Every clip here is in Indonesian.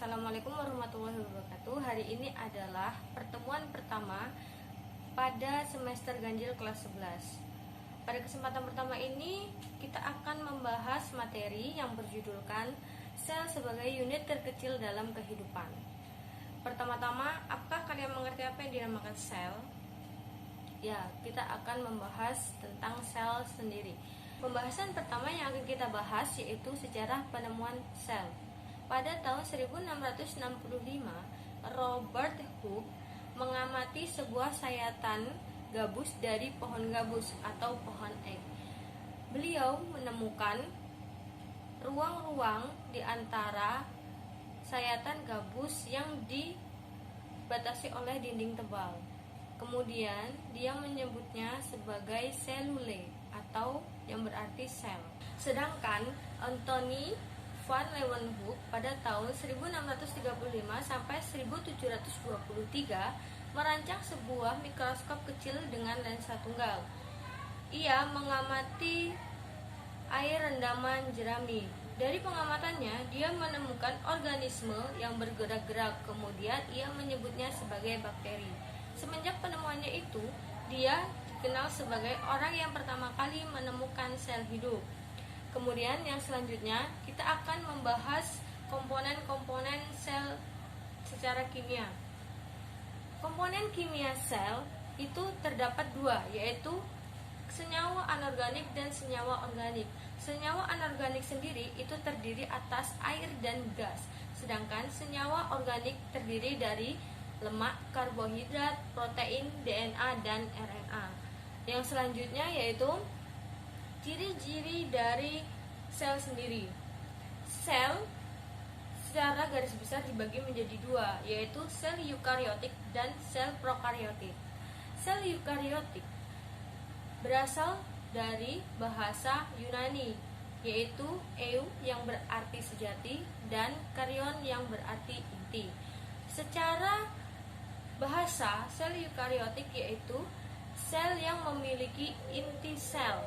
Assalamualaikum warahmatullahi wabarakatuh. Hari ini adalah pertemuan pertama pada semester ganjil kelas 11. Pada kesempatan pertama ini kita akan membahas materi yang berjudulkan sel sebagai unit terkecil dalam kehidupan. Pertama-tama, apakah kalian mengerti apa yang dinamakan sel? Ya, kita akan membahas tentang sel sendiri. Pembahasan pertama yang akan kita bahas yaitu sejarah penemuan sel. Pada tahun 1665, Robert Hooke mengamati sebuah sayatan gabus dari pohon gabus atau pohon ek. Beliau menemukan ruang-ruang di antara sayatan gabus yang dibatasi oleh dinding tebal. Kemudian dia menyebutnya sebagai selule atau yang berarti sel. Sedangkan Anthony van Leeuwenhoek pada tahun 1635 sampai 1723 merancang sebuah mikroskop kecil dengan lensa tunggal. Ia mengamati air rendaman jerami. Dari pengamatannya, dia menemukan organisme yang bergerak-gerak, kemudian ia menyebutnya sebagai bakteri. Semenjak penemuannya itu, dia dikenal sebagai orang yang pertama kali menemukan sel hidup. Kemudian yang selanjutnya kita akan membahas komponen-komponen sel secara kimia. Komponen kimia sel itu terdapat dua, yaitu senyawa anorganik dan senyawa organik. Senyawa anorganik sendiri itu terdiri atas air dan gas, sedangkan senyawa organik terdiri dari lemak, karbohidrat, protein, DNA, dan RNA. Yang selanjutnya yaitu ciri-ciri dari sel sendiri. Sel secara garis besar dibagi menjadi dua, yaitu sel eukariotik dan sel prokariotik. Sel eukariotik berasal dari bahasa Yunani, yaitu eu yang berarti sejati dan karion yang berarti inti. Secara bahasa, sel eukariotik yaitu sel yang memiliki inti sel.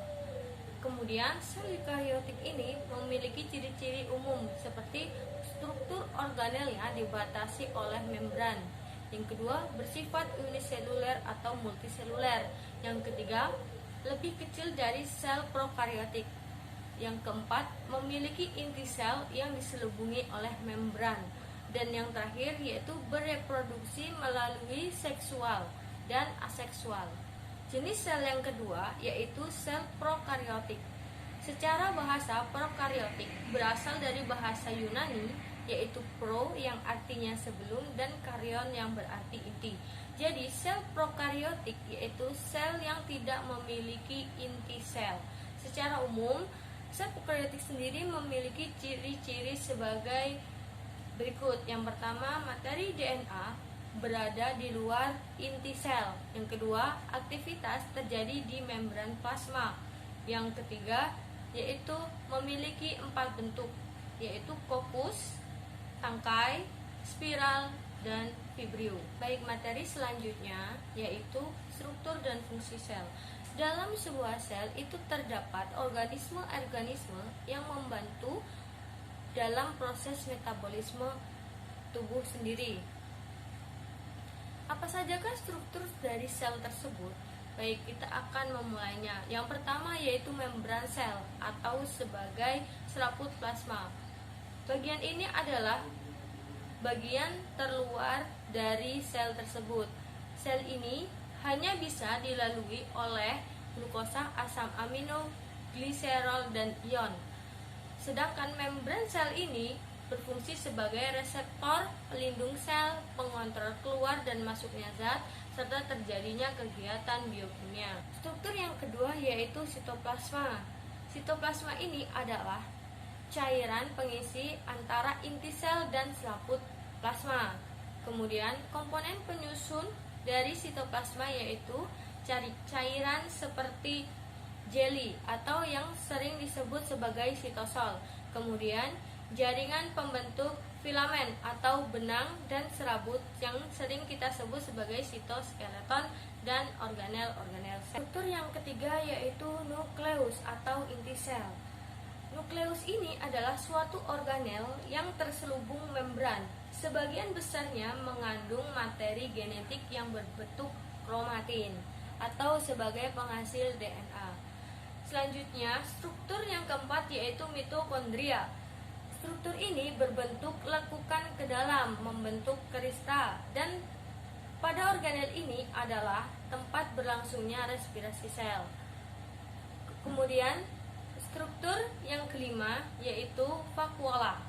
Kemudian sel eukariotik ini memiliki ciri-ciri umum seperti struktur organelnya dibatasi oleh membran. Yang kedua, bersifat uniseluler atau multiseluler. Yang ketiga, lebih kecil dari sel prokariotik. Yang keempat, memiliki inti sel yang diselubungi oleh membran. Dan yang terakhir yaitu bereproduksi melalui seksual dan aseksual. Jenis sel yang kedua yaitu sel prokariotik. Secara bahasa, prokariotik berasal dari bahasa Yunani yaitu pro yang artinya sebelum dan karion yang berarti inti. Jadi sel prokariotik yaitu sel yang tidak memiliki inti sel. Secara umum, sel prokariotik sendiri memiliki ciri-ciri sebagai berikut. Yang pertama, materi DNA berada di luar inti sel. Yang kedua, aktivitas terjadi di membran plasma. Yang ketiga, yaitu memiliki 4 bentuk, yaitu kopus, tangkai, spiral, dan vibrio. Baik, materi selanjutnya yaitu struktur dan fungsi sel. Dalam sebuah sel itu terdapat organisme-organisme yang membantu dalam proses metabolisme tubuh sendiri. Apa sajakah struktur dari sel tersebut? Baik, kita akan memulainya. Yang pertama yaitu membran sel atau sebagai selaput plasma. Bagian ini adalah bagian terluar dari sel tersebut. Sel ini hanya bisa dilalui oleh glukosa, asam amino, gliserol, dan ion. Sedangkan membran sel ini berfungsi sebagai reseptor pelindung sel, pengontrol keluar dan masuknya zat, serta terjadinya kegiatan biokimia. Struktur yang kedua yaitu sitoplasma. Sitoplasma ini adalah cairan pengisi antara inti sel dan selaput plasma. Kemudian komponen penyusun dari sitoplasma yaitu cairan seperti jelly atau yang sering disebut sebagai sitosol. Kemudian jaringan pembentuk filamen atau benang dan serabut yang sering kita sebut sebagai sitoskeleton dan organel-organel sel. Struktur yang ketiga yaitu nukleus atau inti sel. Nukleus ini adalah suatu organel yang terselubung membran. Sebagian besarnya mengandung materi genetik yang berbentuk kromatin atau sebagai penghasil DNA. Selanjutnya, struktur yang keempat yaitu mitokondria. Struktur ini berbentuk lekukan ke dalam, membentuk kristal, dan pada organel ini adalah tempat berlangsungnya respirasi sel. Kemudian, struktur yang kelima yaitu vakuola.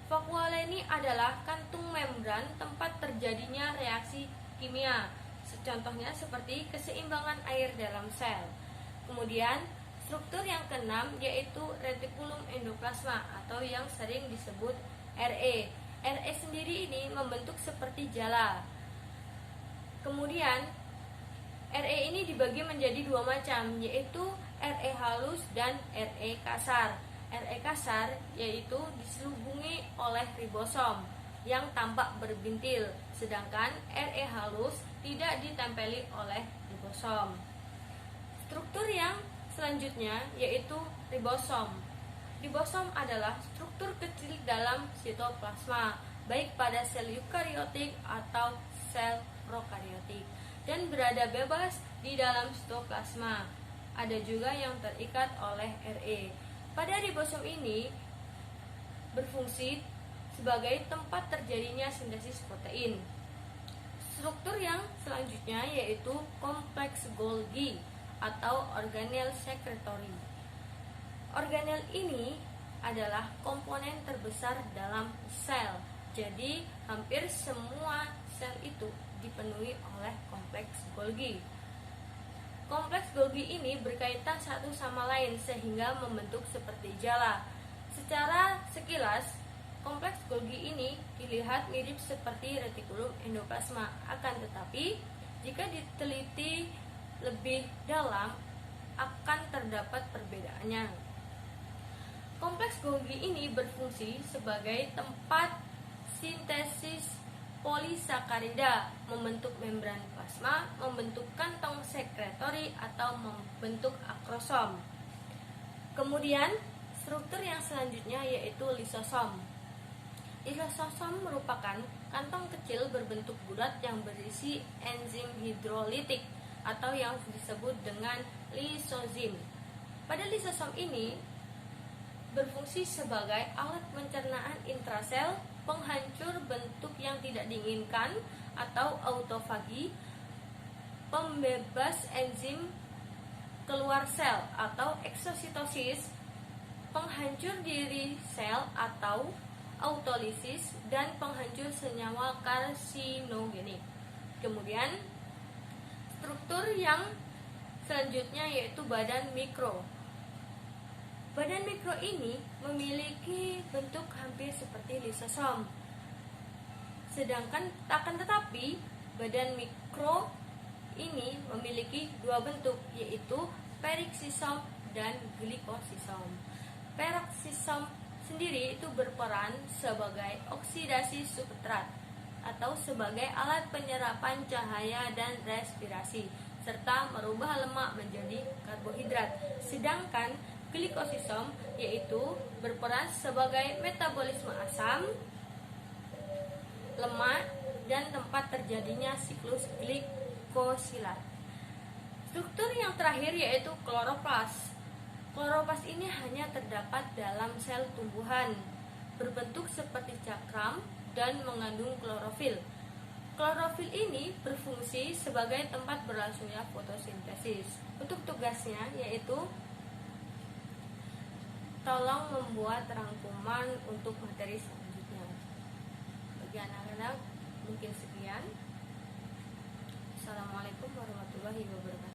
Vakuola ini adalah kantung membran tempat terjadinya reaksi kimia. Contohnya seperti keseimbangan air dalam sel. Kemudian, struktur yang keenam yaitu retikulum endoplasma atau yang sering disebut RE. RE sendiri ini membentuk seperti jala. Kemudian, RE ini dibagi menjadi dua macam, yaitu RE halus dan RE kasar. RE kasar yaitu diselubungi oleh ribosom yang tampak berbintil, sedangkan RE halus tidak ditempeli oleh ribosom. Struktur yang selanjutnya yaitu ribosom. Ribosom adalah struktur kecil dalam sitoplasma, baik pada sel eukariotik atau sel prokariotik, dan berada bebas di dalam sitoplasma. Ada juga yang terikat oleh RE. Pada ribosom ini berfungsi sebagai tempat terjadinya sintesis protein. Struktur yang selanjutnya yaitu kompleks Golgi atau organel secretory. Organel ini adalah komponen terbesar dalam sel. Jadi hampir semua sel itu dipenuhi oleh kompleks Golgi. Kompleks Golgi ini berkaitan satu sama lain sehingga membentuk seperti jala. Secara sekilas, kompleks Golgi ini dilihat mirip seperti retikulum endoplasma. Akan tetapi, jika diteliti lebih dalam, akan terdapat perbedaannya. Kompleks Golgi ini berfungsi sebagai tempat sintesis polisakarida, membentuk membran plasma, membentuk kantong sekretori atau membentuk akrosom. Kemudian, struktur yang selanjutnya yaitu lisosom. Lisosom merupakan kantong kecil berbentuk bulat yang berisi enzim hidrolitik atau yang disebut dengan lisozim. Pada lisosom ini berfungsi sebagai alat pencernaan intrasel, penghancur bentuk yang tidak diinginkan atau autofagi, pembebas enzim keluar sel atau eksositosis, penghancur diri sel atau autolisis, dan penghancur senyawa karsinogenik. Kemudian struktur yang selanjutnya yaitu badan mikro. Badan mikro ini memiliki bentuk hampir seperti lisosom. Sedangkan akan tetapi badan mikro ini memiliki dua bentuk, yaitu peroksisom dan glikosisom. Peroksisom sendiri itu berperan sebagai oksidasi substrat atau sebagai alat penyerapan cahaya dan respirasi, serta merubah lemak menjadi karbohidrat. Sedangkan glikosisom yaitu berperan sebagai metabolisme asam, lemak, dan tempat terjadinya siklus glikosilat. Struktur yang terakhir yaitu kloroplas. Kloroplas ini hanya terdapat dalam sel tumbuhan, berbentuk seperti cakram dan mengandung klorofil. Klorofil ini berfungsi sebagai tempat berlangsungnya fotosintesis. Untuk tugasnya yaitu tolong membuat rangkuman untuk materi selanjutnya. Bagi anak-anak mungkin sekian. Assalamualaikum warahmatullahi wabarakatuh.